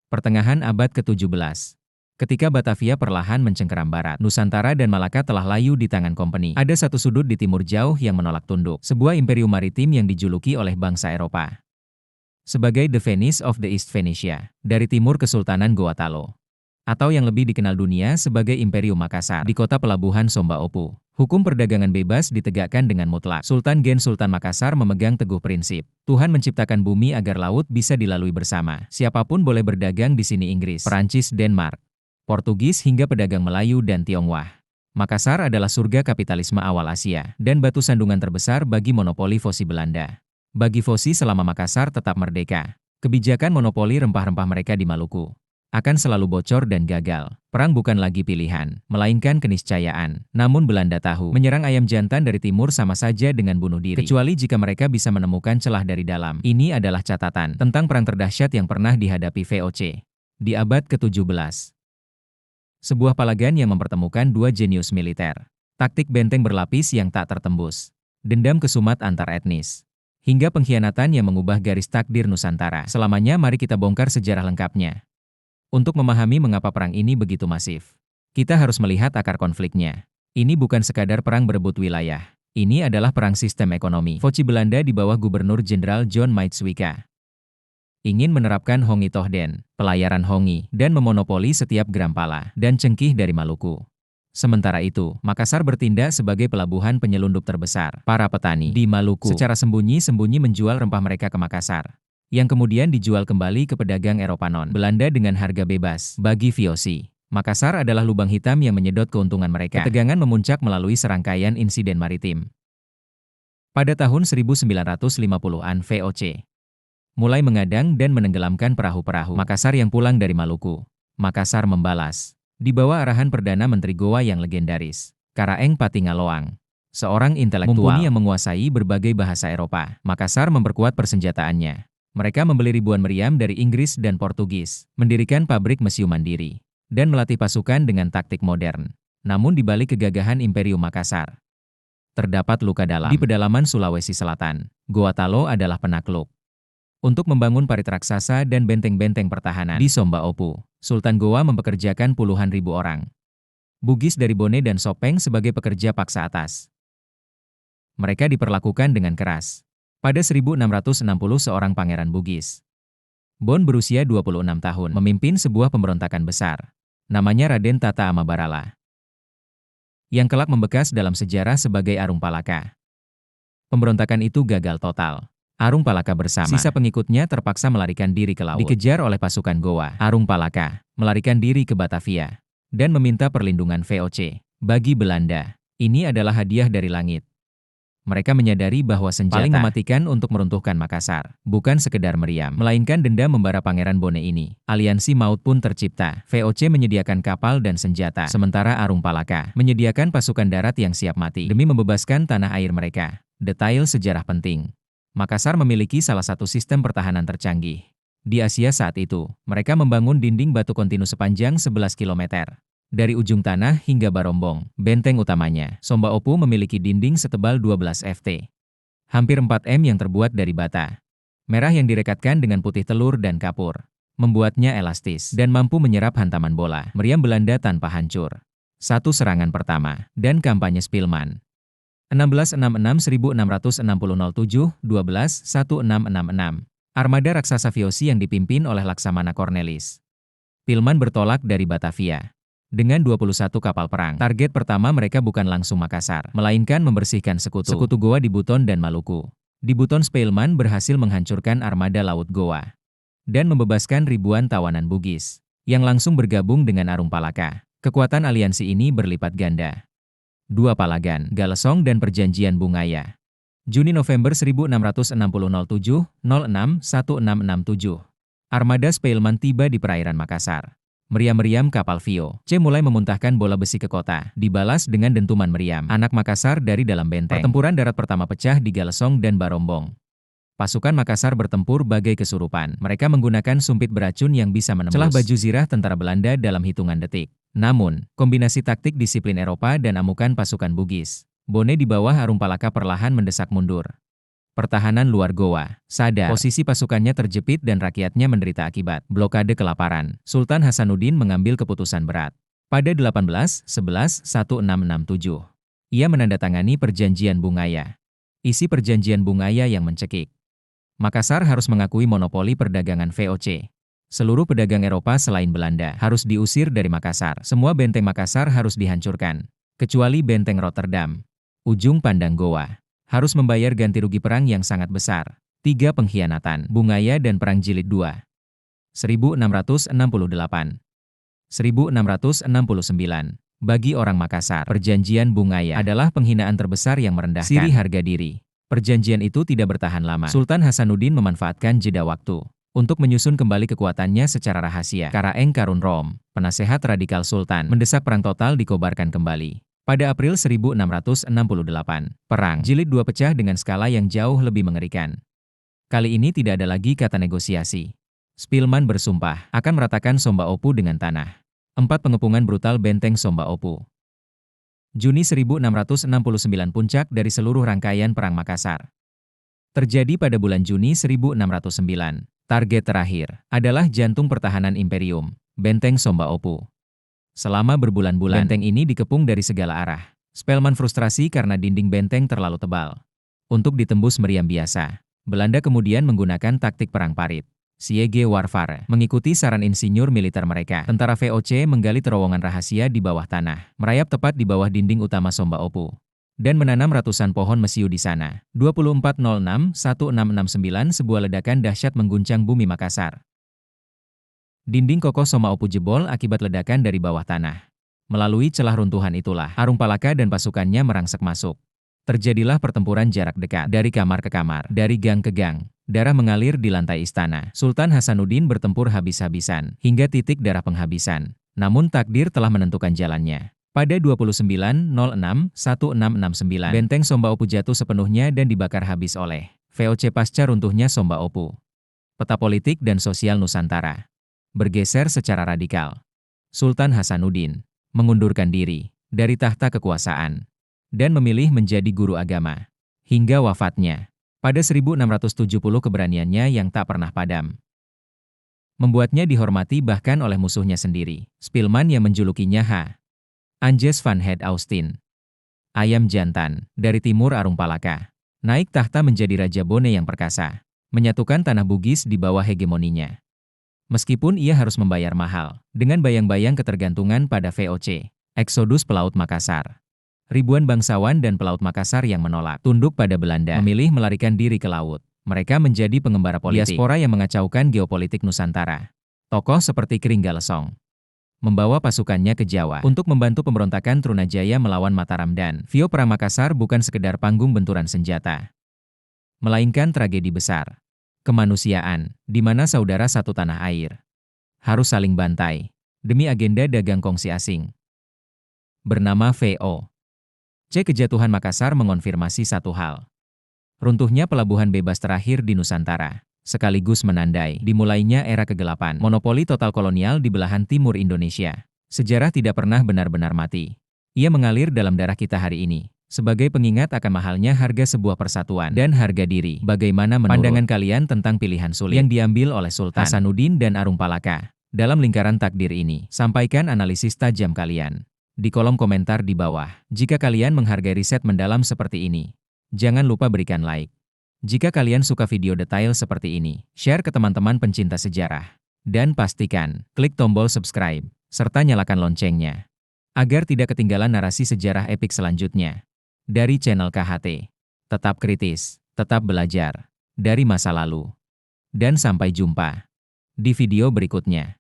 Pertengahan abad ke-17. Ketika Batavia perlahan mencengkeram barat, Nusantara dan Malaka telah layu di tangan Kompeni. Ada satu sudut di timur jauh yang menolak tunduk, sebuah imperium maritim yang dijuluki oleh bangsa Eropa sebagai The Venice of the East Venetia, dari timur Kesultanan Goa-Talo, atau yang lebih dikenal dunia sebagai Imperium Makassar, di kota pelabuhan Somba Opu. Hukum perdagangan bebas ditegakkan dengan mutlak. Sultan Gen Sultan Makassar memegang teguh prinsip, Tuhan menciptakan bumi agar laut bisa dilalui bersama. Siapapun boleh berdagang di sini, Inggris, Perancis, Denmark, Portugis hingga pedagang Melayu dan Tionghoa. Makassar adalah surga kapitalisme awal Asia, dan batu sandungan terbesar bagi monopoli fosi Belanda. Bagi fosi selama Makassar tetap merdeka, kebijakan monopoli rempah-rempah mereka di Maluku akan selalu bocor dan gagal. Perang bukan lagi pilihan, melainkan keniscayaan. Namun Belanda tahu, menyerang ayam jantan dari timur sama saja dengan bunuh diri, kecuali jika mereka bisa menemukan celah dari dalam. Ini adalah catatan tentang perang terdahsyat yang pernah dihadapi VOC di abad ke-17. Sebuah palagan yang mempertemukan dua jenius militer. Taktik benteng berlapis yang tak tertembus. Dendam kesumat antar etnis. Hingga pengkhianatan yang mengubah garis takdir Nusantara. Selamanya mari kita bongkar sejarah lengkapnya. Untuk memahami mengapa perang ini begitu masif, kita harus melihat akar konfliknya. Ini bukan sekadar perang berebut wilayah. Ini adalah perang sistem ekonomi. Foci Belanda di bawah Gubernur Jenderal John Maetsuycke ingin menerapkan Hongi Tohden, pelayaran Hongi, dan memonopoli setiap gram pala dan cengkih dari Maluku. Sementara itu, Makassar bertindak sebagai pelabuhan penyelundup terbesar para petani di Maluku. Secara sembunyi-sembunyi menjual rempah mereka ke Makassar, yang kemudian dijual kembali ke pedagang Eropa non-Belanda dengan harga bebas. Bagi VOC, Makassar adalah lubang hitam yang menyedot keuntungan mereka. Ketegangan memuncak melalui serangkaian insiden maritim. Pada tahun 1950-an VOC mulai mengadang dan menenggelamkan perahu-perahu Makassar yang pulang dari Maluku. Makassar membalas, di bawah arahan Perdana Menteri Goa yang legendaris, Karaeng Patingaloang, seorang intelektual mumpuni yang menguasai berbagai bahasa Eropa. Makassar memperkuat persenjataannya. Mereka membeli ribuan meriam dari Inggris dan Portugis, mendirikan pabrik mesiu mandiri, dan melatih pasukan dengan taktik modern. Namun di balik kegagahan Imperium Makassar, terdapat luka dalam. Di pedalaman Sulawesi Selatan, Goa-Talo adalah penakluk. Untuk membangun parit raksasa dan benteng-benteng pertahanan di Somba Opu, Sultan Goa mempekerjakan puluhan ribu orang Bugis dari Bone dan Sopeng sebagai pekerja paksa atas. Mereka diperlakukan dengan keras. Pada 1660 seorang pangeran Bugis, Bon berusia 26 tahun, memimpin sebuah pemberontakan besar. Namanya Raden Tata Amabarala, yang kelak membekas dalam sejarah sebagai Arung Palaka. Pemberontakan itu gagal total. Arung Palaka bersama sisa pengikutnya terpaksa melarikan diri ke laut. Dikejar oleh pasukan Goa, Arung Palaka melarikan diri ke Batavia dan meminta perlindungan VOC. Bagi Belanda, ini adalah hadiah dari langit. Mereka menyadari bahwa senjata paling mematikan untuk meruntuhkan Makassar bukan sekedar meriam, melainkan dendam membara Pangeran Bone ini. Aliansi maut pun tercipta. VOC menyediakan kapal dan senjata, sementara Arung Palaka menyediakan pasukan darat yang siap mati demi membebaskan tanah air mereka. Detail sejarah penting. Makassar memiliki salah satu sistem pertahanan tercanggih di Asia saat itu. Mereka membangun dinding batu kontinu sepanjang 11 km. Dari ujung tanah hingga Barombong, benteng utamanya, Somba Opu memiliki dinding setebal 12 ft. Hampir 4 m yang terbuat dari bata merah yang direkatkan dengan putih telur dan kapur. Membuatnya elastis dan mampu menyerap hantaman bola meriam Belanda tanpa hancur. Satu serangan pertama dan kampanye Spilman. 1666-1660-07-12-1666. Armada raksasa VOC yang dipimpin oleh Laksamana Cornelis Pilman bertolak dari Batavia dengan 21 kapal perang. Target pertama mereka bukan langsung Makassar, melainkan membersihkan sekutu Goa di Buton dan Maluku. Di Buton, Spilman berhasil menghancurkan armada laut Goa dan membebaskan ribuan tawanan Bugis yang langsung bergabung dengan Arung Palaka. Kekuatan aliansi ini berlipat ganda. Dua palagan, Galesong dan Perjanjian Bungaya. Juni-November 1660 07-06-1667. Armada Spilman tiba di perairan Makassar. Meriam-meriam kapal VOC mulai memuntahkan bola besi ke kota, dibalas dengan dentuman meriam anak Makassar dari dalam benteng. Pertempuran darat pertama pecah di Galesong dan Barombong. Pasukan Makassar bertempur bagai kesurupan. Mereka menggunakan sumpit beracun yang bisa menembus celah baju zirah tentara Belanda dalam hitungan detik. Namun, kombinasi taktik disiplin Eropa dan amukan pasukan Bugis, Bone di bawah Arung Palaka perlahan mendesak mundur. Pertahanan luar Goa sadar posisi pasukannya terjepit dan rakyatnya menderita akibat blokade kelaparan. Sultan Hasanuddin mengambil keputusan berat. Pada 18-11-1667, ia menandatangani Perjanjian Bungaya. Isi Perjanjian Bungaya yang mencekik. Makassar harus mengakui monopoli perdagangan VOC. Seluruh pedagang Eropa selain Belanda harus diusir dari Makassar. Semua benteng Makassar harus dihancurkan, kecuali benteng Rotterdam. Ujung pandang Goa harus membayar ganti rugi perang yang sangat besar. 3 pengkhianatan, Bungaya dan Perang Jilid 2. 1668. 1669. Bagi orang Makassar, Perjanjian Bungaya adalah penghinaan terbesar yang merendahkan siri harga diri. Perjanjian itu tidak bertahan lama. Sultan Hasanuddin memanfaatkan jeda waktu untuk menyusun kembali kekuatannya secara rahasia. Karaeng Karun Rom, penasehat radikal Sultan, mendesak perang total dikobarkan kembali. Pada April 1668, Perang Jilid 2 pecah dengan skala yang jauh lebih mengerikan. Kali ini tidak ada lagi kata negosiasi. Spilman bersumpah akan meratakan Somba Opu dengan tanah. 4 pengepungan brutal benteng Somba Opu. Juni 1669 puncak dari seluruh rangkaian Perang Makassar. Terjadi pada bulan Juni 1609. Target terakhir adalah jantung pertahanan imperium, benteng Somba Opu. Selama berbulan-bulan, benteng ini dikepung dari segala arah. Spelman frustrasi karena dinding benteng terlalu tebal. Untuk ditembus meriam biasa, Belanda kemudian menggunakan taktik perang parit. Siege warfare, mengikuti saran insinyur militer mereka. Tentara VOC menggali terowongan rahasia di bawah tanah, merayap tepat di bawah dinding utama Somba Opu, dan menanam ratusan pohon mesiu di sana. 24.06.1669 sebuah ledakan dahsyat mengguncang bumi Makassar. Dinding kokoh Somba Opu jebol akibat ledakan dari bawah tanah. Melalui celah runtuhan itulah, Arung Palaka dan pasukannya merangsek masuk. Terjadilah pertempuran jarak dekat, dari kamar ke kamar, dari gang ke gang. Darah mengalir di lantai istana. Sultan Hasanuddin bertempur habis-habisan, hingga titik darah penghabisan. Namun takdir telah menentukan jalannya. Pada 29.06.1669, benteng Somba Opu jatuh sepenuhnya dan dibakar habis oleh VOC pasca runtuhnya Somba Opu. Peta politik dan sosial Nusantara bergeser secara radikal. Sultan Hasanuddin mengundurkan diri dari tahta kekuasaan dan memilih menjadi guru agama. Hingga wafatnya, pada 1670 keberaniannya yang tak pernah padam membuatnya dihormati bahkan oleh musuhnya sendiri. Spilman yang menjulukinya Anjes van het Austin, ayam jantan, dari timur Arung Palaka, naik tahta menjadi Raja Bone yang perkasa, menyatukan tanah Bugis di bawah hegemoninya. Meskipun ia harus membayar mahal, dengan bayang-bayang ketergantungan pada VOC, eksodus pelaut Makassar. Ribuan bangsawan dan pelaut Makassar yang menolak tunduk pada Belanda memilih melarikan diri ke laut. Mereka menjadi pengembara politik diaspora yang mengacaukan geopolitik Nusantara. Tokoh seperti Kringgalesong membawa pasukannya ke Jawa untuk membantu pemberontakan Trunajaya melawan Mataram dan Vio. Perang Makassar bukan sekedar panggung benturan senjata, melainkan tragedi besar kemanusiaan, di mana saudara satu tanah air harus saling bantai demi agenda dagang kongsi asing bernama VOC. Kejatuhan Makassar mengonfirmasi satu hal. Runtuhnya pelabuhan bebas terakhir di Nusantara, sekaligus menandai dimulainya era kegelapan monopoli total kolonial di belahan timur Indonesia. Sejarah tidak pernah benar-benar mati. Ia mengalir dalam darah kita hari ini, sebagai pengingat akan mahalnya harga sebuah persatuan dan harga diri. Bagaimana menurut pandangan kalian tentang pilihan sulit yang diambil oleh Sultan Hasanuddin dan Arung Palaka dalam lingkaran takdir ini? Sampaikan analisis tajam kalian di kolom komentar di bawah. Jika kalian menghargai riset mendalam seperti ini, jangan lupa berikan like. Jika kalian suka video detail seperti ini, share ke teman-teman pencinta sejarah. Dan pastikan klik tombol subscribe, serta nyalakan loncengnya, agar tidak ketinggalan narasi sejarah epik selanjutnya dari channel KHT. Tetap kritis, tetap belajar dari masa lalu. Dan sampai jumpa di video berikutnya.